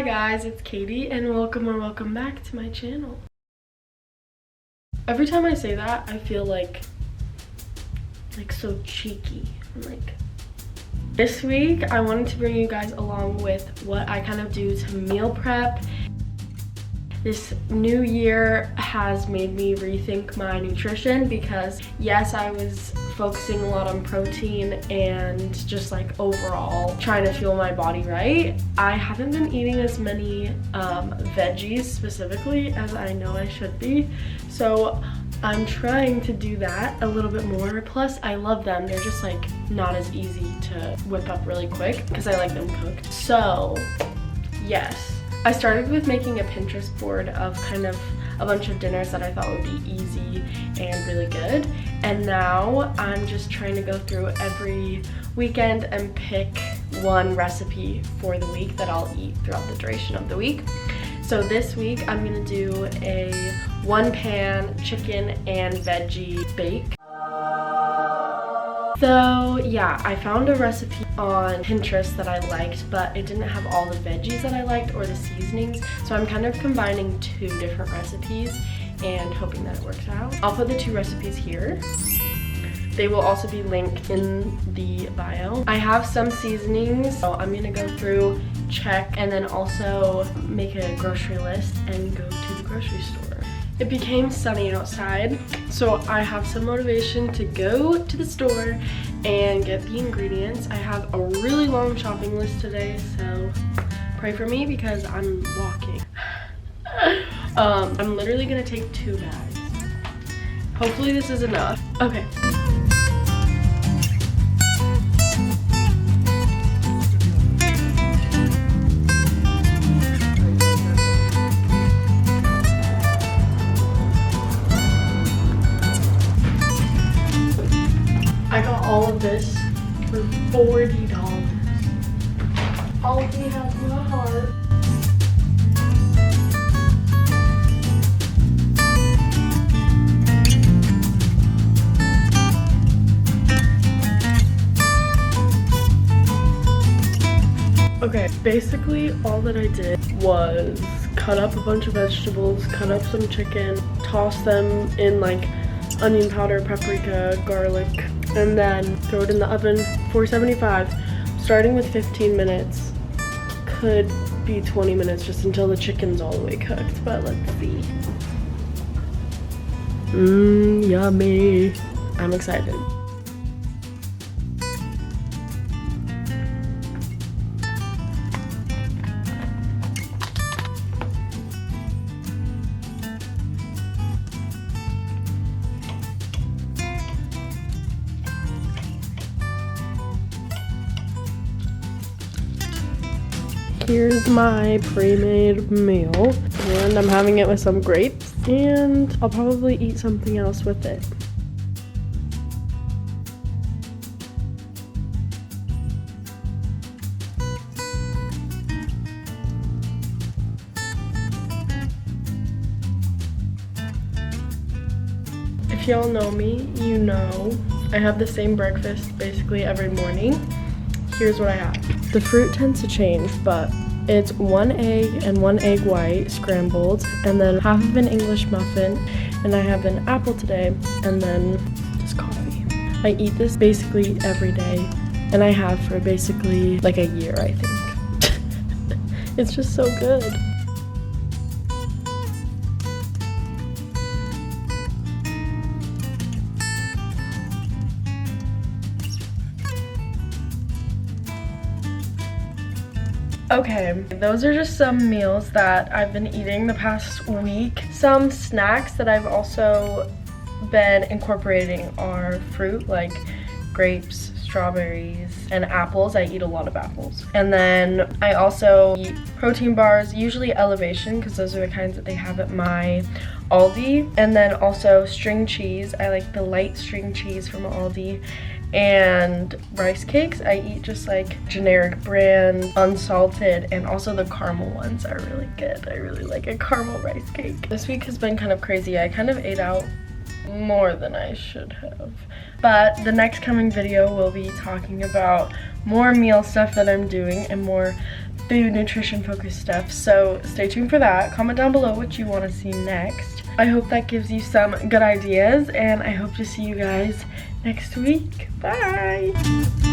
Hi guys, it's Katie and welcome back to my channel. Every time I say that, I feel like so cheeky. This week I wanted to bring you guys along with what I kind of do to meal prep. This new year has made me rethink my nutrition because yes, I was focusing a lot on protein and just like overall trying to fuel my body right. I haven't been eating as many veggies specifically as I know I should be. So I'm trying to do that a little bit more. Plus I love them. They're just like not as easy to whip up really quick because I like them cooked. So yes. I started with making a Pinterest board of kind of a bunch of dinners that I thought would be easy and really good. And now I'm just trying to go through every weekend and pick one recipe for the week that I'll eat throughout the duration of the week. So this week I'm gonna do a 1-pan chicken and veggie bake. So yeah, I found a recipe on Pinterest that I liked, but it didn't have all the veggies that I liked or the seasonings. So I'm kind of combining 2 different recipes and hoping that it works out. I'll put the 2 recipes here. They will also be linked in the bio. I have some seasonings, so I'm gonna go through, check, and then also make a grocery list and go to the grocery store. It became sunny outside, so I have some motivation to go to the store and get the ingredients. I have a really long shopping list today, so pray for me because I'm walking. I'm literally gonna take 2 bags. Hopefully this is enough. Okay. I got all of this for $40. Aldi has my heart. Okay, basically all that I did was cut up a bunch of vegetables, cut up some chicken, toss them in like onion powder, paprika, garlic, and then throw it in the oven 475, starting with 15 minutes. Could be 20 minutes just until the chicken's all the way cooked, but let's see. Yummy. I'm excited. Here's my pre-made meal, and I'm having it with some grapes, and I'll probably eat something else with it. If y'all know me, you know I have the same breakfast basically every morning. Here's what I have. The fruit tends to change, but it's 1 egg and 1 egg white scrambled, and then half of an English muffin, and I have an apple today, and then just coffee. I eat this basically every day, and I have for basically like a year, I think. It's just so good. Okay, those are just some meals that I've been eating the past week. Some snacks that I've also been incorporating are fruit, like grapes, strawberries, and apples. I eat a lot of apples. And then I also eat protein bars, usually Elevation, because those are the kinds that they have at my Aldi. And then also string cheese. I like the light string cheese from Aldi. And rice cakes, I eat just like generic brand, unsalted, and also the caramel ones are really good. I really like a caramel rice cake. This week has been kind of crazy. I kind of ate out more than I should have. But the next coming video will be talking about more meal stuff that I'm doing and more food, nutrition focused stuff. So stay tuned for that. Comment down below what you want to see next. I hope that gives you some good ideas, and I hope to see you guys next week. Bye!